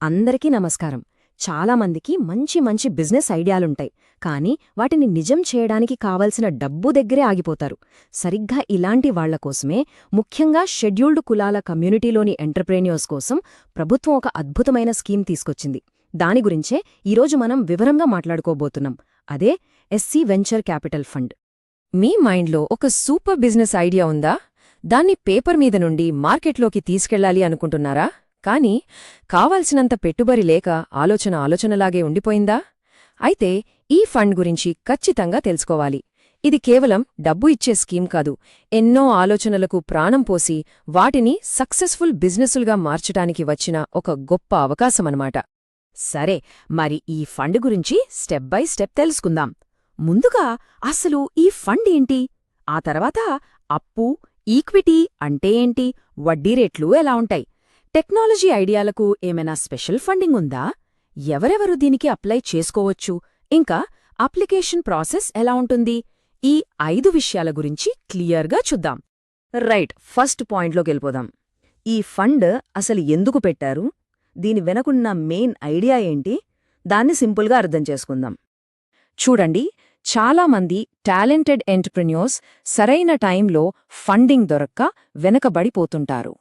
అందరికీ నమస్కారం. చాలామందికి మంచి మంచి బిజినెస్ ఐడియాలుంటాయి, కానీ వాటిని నిజం చేయడానికి కావలసిన డబ్బు దగ్గరే ఆగిపోతారు. సరిగ్గా ఇలాంటి వాళ్ల కోసమే, ముఖ్యంగా షెడ్యూల్డ్ కులాల కమ్యూనిటీలోని ఎంటర్ప్రెన్యూర్స్ కోసం ప్రభుత్వం ఒక అద్భుతమైన స్కీమ్ తీసుకొచ్చింది. దాని గురించే ఈరోజు మనం వివరంగా మాట్లాడుకోబోతున్నాం. అదే ఎస్సీ వెంచర్ క్యాపిటల్ ఫండ్. మీ మైండ్లో ఒక సూపర్ బిజినెస్ ఐడియా ఉందా? దాన్ని పేపర్ మీద నుండి మార్కెట్లోకి తీసుకెళ్లాలి అనుకుంటున్నారా? కానీ కావాల్సినంత పెట్టుబడి లేక ఆలోచనలాగే ఉండిపోయిందా? అయితే ఈ ఫండ్ గురించి ఖచ్చితంగా తెలుసుకోవాలి. ఇది కేవలం డబ్బు ఇచ్చే స్కీమ్ కాదు, ఎన్నో ఆలోచనలకు ప్రాణం పోసి వాటిని సక్సెస్ఫుల్ బిజినెసులుగా మార్చడానికి వచ్చిన ఒక గొప్ప అవకాశమన్నమాట. సరే, మరి ఈ ఫండ్ గురించి స్టెప్ బై స్టెప్ తెలుసుకుందాం. ముందుగా అసలు ఈ ఫండ్ ఏంటి? ఆ తర్వాత అప్పు, ఈక్విటీ అంటే ఏంటి, వడ్డీ రేట్లు ఎలా ఉంటాయి, టెక్నాలజీ ఐడియాలకు ఏమైనా స్పెషల్ ఫండింగ్ ఉందా, ఎవరెవరు దీనికి అప్లై చేసుకోవచ్చు, ఇంకా అప్లికేషన్ ప్రాసెస్ ఎలా ఉంటుంది, ఈ 5 విషయాల గురించి క్లియర్గా చూద్దాం. రైట్, ఫస్ట్ పాయింట్లోకి వెళ్ళిపోదాం. ఈ ఫండ్ అసలు ఎందుకు పెట్టారు, దీని వెనకున్న మెయిన్ ఐడియా ఏంటి, దాన్ని సింపుల్గా అర్థం చేసుకుందాం. చూడండి, చాలామంది టాలెంటెడ్ ఎంటర్ప్రెన్యూర్స్ సరైన టైంలో ఫండింగ్ దొరక్క వెనకబడిపోతుంటారు.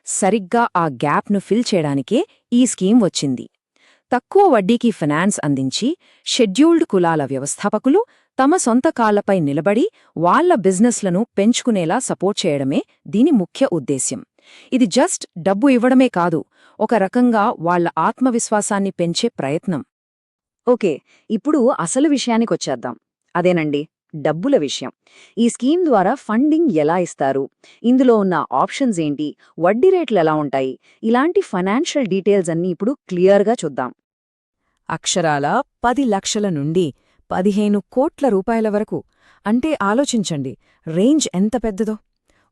సరిగ్గా ఆ గ్యాప్ను ఫిల్ చేయడానికే ఈ స్కీమ్ వచ్చింది. తక్కువ వడ్డీకి ఫైనాన్స్ అందించి షెడ్యూల్డ్ కులాల వ్యవస్థాపకులు తమ సొంత కాళ్లపై నిలబడి వాళ్ల బిజినెస్లను పెంచుకునేలా సపోర్ట్ చేయడమే దీని ముఖ్య ఉద్దేశ్యం. ఇది జస్ట్ డబ్బు ఇవ్వడమే కాదు, ఒక రకంగా వాళ్ల ఆత్మవిశ్వాసాన్ని పెంచే ప్రయత్నం. ఓకే, ఇప్పుడు అసలు విషయానికొచ్చేద్దాం. అదేనండి, డబ్బుల విషయం. ఈ స్కీమ్ ద్వారా ఫండింగ్ ఎలా ఇస్తారు, ఇందులో ఉన్న ఆప్షన్స్ ఏంటి, వడ్డీ రేట్లు ఎలా ఉంటాయి, ఇలాంటి ఫైనాన్షియల్ డీటెయిల్స్ అన్నీ ఇప్పుడు క్లియర్గా చూద్దాం. అక్షరాల 10 లక్షల నుండి 15 కోట్ల రూపాయల వరకు. అంటే ఆలోచించండి, రేంజ్ ఎంత పెద్దదో.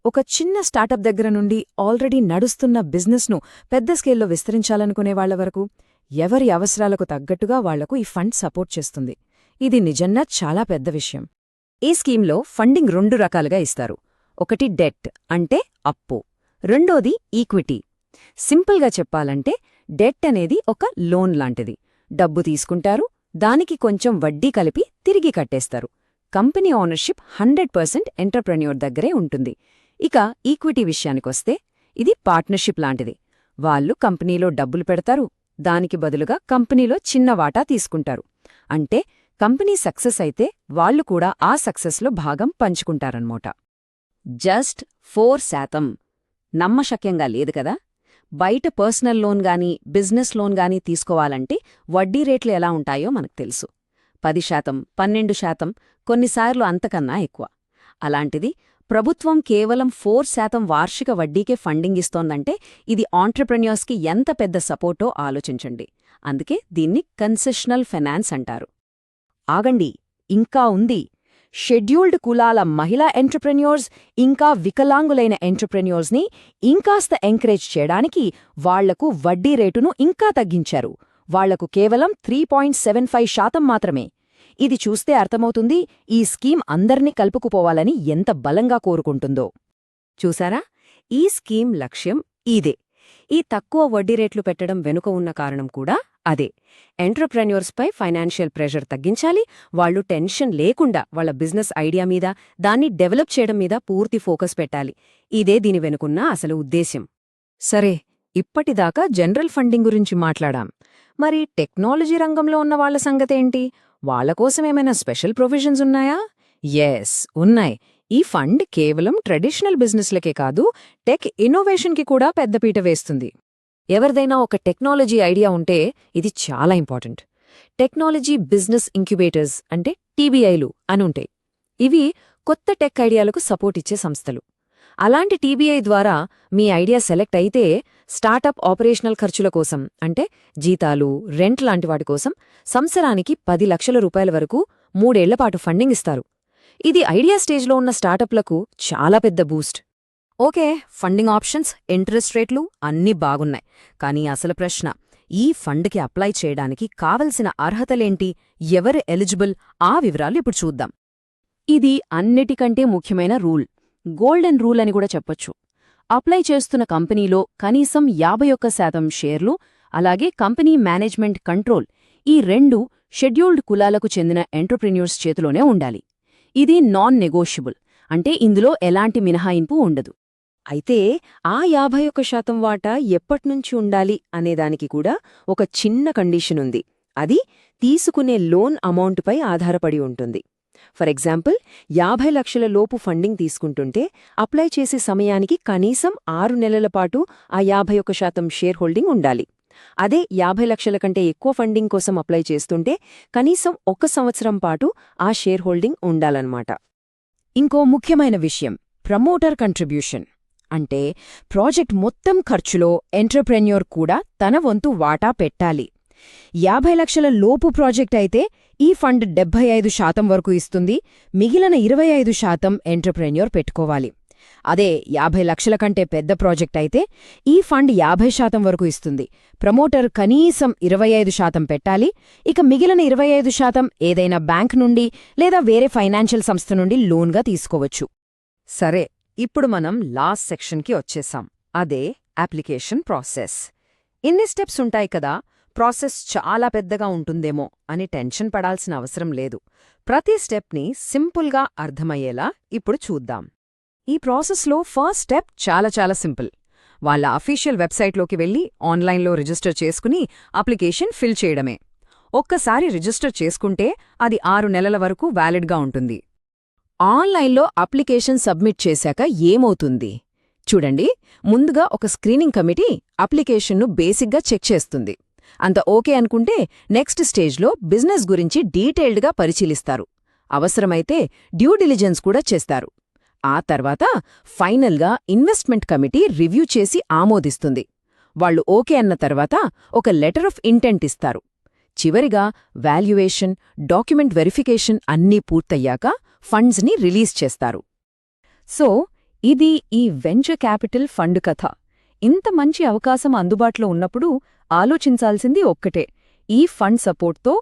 ఒక చిన్న స్టార్టప్ దగ్గర నుండి ఆల్రెడీ నడుస్తున్న బిజినెస్ను పెద్ద స్కేల్లో విస్తరించాలనుకునేవాళ్ల వరకు, ఎవరి అవసరాలకు తగ్గట్టుగా వాళ్లకు ఈ ఫండ్ సపోర్ట్ చేస్తుంది. ఇది నిజంగా చాలా పెద్ద విషయం. ఈ స్కీమ్లో ఫండింగ్ 2 రకాలుగా ఇస్తారు. ఒకటి డెట్ అంటే అప్పు, రెండోది ఈక్విటీ. సింపుల్గా చెప్పాలంటే డెట్ అనేది ఒక లోన్ లాంటిది. డబ్బు తీసుకుంటారు, దానికి కొంచెం వడ్డీ కలిపి తిరిగి కట్టేస్తారు. కంపెనీ ఓనర్షిప్ 100% ఎంటర్ప్రెన్యూర్ దగ్గరే ఉంటుంది. ఇక ఈక్విటీ విషయానికొస్తే ఇది పార్ట్నర్షిప్ లాంటిది. వాళ్లు కంపెనీలో డబ్బులు పెడతారు, దానికి బదులుగా కంపెనీలో చిన్న వాటా తీసుకుంటారు. అంటే కంపెనీ సక్సెస్ అయితే వాళ్లు కూడా ఆ సక్సెస్లో భాగం పంచుకుంటారన్నమాట. జస్ట్ 4%. నమ్మశక్యంగా లేదు కదా? బయట పర్సనల్ లోన్ గానీ బిజినెస్ లోన్ గానీ తీసుకోవాలంటే వడ్డీ రేట్లు ఎలా ఉంటాయో మనకు తెలుసు. 10%, 12%, కొన్నిసార్లు అంతకన్నా ఎక్కువ. అలాంటిది ప్రభుత్వం కేవలం 4% వార్షిక వడ్డీకే ఫండింగ్ ఇస్తోందంటే ఇది ఆంట్రప్రెన్యూర్స్కి ఎంత పెద్ద సపోర్టో ఆలోచించండి. అందుకే దీన్ని కన్సెషనల్ ఫైనాన్స్ అంటారు. ఆగండి, ఇంకా ఉంది. షెడ్యూల్డ్ కులాల మహిళా ఎంటర్ప్రెన్యూర్స్, ఇంకా వికలాంగులైన ఎంటర్ప్రెన్యూర్స్ని ఇంకాస్త ఎంకరేజ్ చేయడానికి వాళ్లకు వడ్డీ రేటును ఇంకా తగ్గించారు. వాళ్లకు కేవలం 3.75% మాత్రమే. ఇది చూస్తే అర్థమవుతుంది ఈ స్కీమ్ అందర్నీ కలుపుకుపోవాలని ఎంత బలంగా కోరుకుంటుందో. చూసారా, ఈ స్కీమ్ లక్ష్యం ఇదే. ఈ తక్కువ వడ్డీ రేట్లు పెట్టడం వెనుక ఉన్న కారణం కూడా అదే. ఎంటర్ప్రెన్యూర్స్పై ఫైనాన్షియల్ ప్రెషర్ తగ్గించాలి, వాళ్లు టెన్షన్ లేకుండా వాళ్ల బిజినెస్ ఐడియా మీద, దాన్ని డెవలప్ చేయడం మీద పూర్తి ఫోకస్ పెట్టాలి. ఇదే దీని వెనుకున్న అసలు ఉద్దేశ్యం. సరే, ఇప్పటిదాకా జనరల్ ఫండింగ్ గురించి మాట్లాడాం. మరి టెక్నాలజీ రంగంలో ఉన్న వాళ్ల సంగతేంటి? వాళ్లకోసమేమైనా స్పెషల్ ప్రొవిజన్స్ ఉన్నాయా? ఎస్, ఉన్నాయి. ఈ ఫండ్ కేవలం ట్రెడిషనల్ బిజినెస్లకే కాదు, టెక్ ఇన్నోవేషన్కి కూడా పెద్దపీట వేస్తుంది. ఎవరిదైనా ఒక టెక్నాలజీ ఐడియా ఉంటే ఇది చాలా ఇంపార్టెంట్. టెక్నాలజీ బిజినెస్ ఇంక్యుబేటర్స్ అంటే టీబీఐలు అనుంటాయి. ఇవి కొత్త టెక్ ఐడియాలకు సపోర్ట్ ఇచ్చే సంస్థలు. అలాంటి టీబీఐ ద్వారా మీ ఐడియా సెలెక్ట్ అయితే స్టార్టప్ ఆపరేషనల్ ఖర్చుల కోసం, అంటే జీతాలు, రెంట్ లాంటి వాటి కోసం సంవత్సరానికి 10 లక్షల రూపాయల వరకు 3 ఏళ్లపాటు ఫండింగ్ ఇస్తారు. ఇది ఐడియా స్టేజ్లో ఉన్న స్టార్టప్లకు చాలా పెద్ద Boost. Okay, funding options, interest రేట్లు అన్నీ బాగున్నాయి. కానీ అసలు ప్రశ్న, ఈ ఫండ్కి అప్లై చేయడానికి కావలసిన అర్హతలేంటి, ఎవరు ఎలిజిబుల్, ఆ వివరాలు ఇప్పుడు చూద్దాం. ఇది అన్నిటికంటే ముఖ్యమైన రూల్, గోల్డెన్ రూల్ అని కూడా చెప్పొచ్చు. అప్లై చేస్తున్న కంపెనీలో కనీసం 51% షేర్లు, అలాగే కంపెనీ మేనేజ్మెంట్ కంట్రోల్, ఈ రెండు షెడ్యూల్డ్ కులాలకు చెందిన ఎంటర్‌ప్రెన్యూర్స్ చేతిలోనే ఉండాలి. ఇది నాన్ నెగోషియబుల్, అంటే ఇందులో ఎలాంటి మినహాయింపు ఉండదు. అయితే ఆ 51% వాటా ఎప్పట్నుంచి ఉండాలి అనేదానికి కూడా ఒక చిన్న కండిషన్ ఉంది. అది తీసుకునే లోన్ అమౌంట్పై ఆధారపడి ఉంటుంది. ఫర్ ఎగ్జాంపుల్, 50 లక్షల లోపు ఫండింగ్ తీసుకుంటుంటే అప్లై చేసే సమయానికి కనీసం 6 నెలల పాటు ఆ 51% షేర్ హోల్డింగ్ ఉండాలి. అదే 50 లక్షల కంటే ఎక్కువ ఫండింగ్ కోసం అప్లై చేస్తుంటే కనీసం 1 సంవత్సరం పాటు ఆ షేర్ హోల్డింగ్ ఉండాలన్నమాట. ఇంకో ముఖ్యమైన విషయం ప్రమోటర్ కంట్రిబ్యూషన్. అంటే ప్రాజెక్ట్ మొత్తం ఖర్చులో ఎంటర్‌ప్రెన్యూర్ కూడా తన వంతు వాటా పెట్టాలి. 50 లక్షల లోపు ప్రాజెక్ట్ అయితే ఈ ఫండ్ 75% వరకు ఇస్తుంది, మిగిలిన 25% ఎంటర్‌ప్రెన్యూర్ పెట్టుకోవాలి. అదే 50 లక్షల కంటే పెద్ద ప్రాజెక్ట్ అయితే ఈ ఫండ్ 50% వరకు ఇస్తుంది, ప్రమోటర్ కనీసం 25% పెట్టాలి, ఇక మిగిలిన 25% ఏదైనా బ్యాంక్ నుండి లేదా వేరే ఫైనాన్షియల్ సంస్థ నుండి లోన్గా తీసుకోవచ్చు. సరే, ఇప్పుడు మనం లాస్ట్ సెక్షన్కి వచ్చేసాం. అదే అప్లికేషన్ ప్రాసెస్. ఇన్ని స్టెప్స్ ఉంటాయి కదా, ప్రాసెస్ చాలా పెద్దగా ఉంటుందేమో అని టెన్షన్ పడాల్సిన అవసరం లేదు. ప్రతి స్టెప్ని సింపుల్గా అర్థమయ్యేలా ఇప్పుడు చూద్దాం. ఈ ప్రాసెస్లో ఫస్ట్ స్టెప్ చాలా సింపుల్. వాళ్ళ అఫీషియల్ వెబ్సైట్లోకి వెళ్ళి ఆన్లైన్లో రిజిస్టర్ చేసుకుని అప్లికేషన్ ఫిల్ చేయడమే. ఒక్కసారి రిజిస్టర్ చేసుకుంటే అది 6 నెలల వరకు వ్యాలిడ్గా ఉంటుంది. ఆన్లైన్లో అప్లికేషన్ సబ్మిట్ చేశాక ఏమవుతుంది చూడండి. ముందుగా ఒక స్క్రీనింగ్ కమిటీ అప్లికేషన్ను బేసిక్గా చెక్ చేస్తుంది. అంత ఓకే అనుకుంటే నెక్స్ట్ స్టేజ్లో బిజినెస్ గురించి డీటెయిల్డ్గా పరిశీలిస్తారు. అవసరమైతే డ్యూ డిలిజెన్స్ కూడా చేస్తారు. ఆ తర్వాత ఫైనల్గా ఇన్వెస్ట్మెంట్ కమిటీ రివ్యూ చేసి ఆమోదిస్తుంది. వాళ్లు ఓకే అన్న తర్వాత ఒక లెటర్ ఆఫ్ ఇంటెంట్ ఇస్తారు. చివరిగా వాల్యుయేషన్, డాక్యుమెంట్ వెరిఫికేషన్ అన్నీ పూర్తయ్యాక ఫండ్స్ని రిలీజ్ చేస్తారు. సో ఇది ఈ వెంచర్ క్యాపిటల్ ఫండ్ కథ. ఇంత మంచి అవకాశం అందుబాటులో ఉన్నప్పుడు ఆలోచించాల్సింది ఒక్కటే, ఈ ఫండ్ సపోర్ట్తో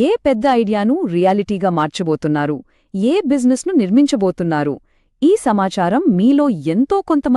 ఏ పెద్ద ఐడియాను రియాలిటీగా మార్చబోతున్నారు, ఏ బిజినెస్ను నిర్మించబోతున్నారు. ఈ సమాచారం మీలో ఎంతో కొంతమంది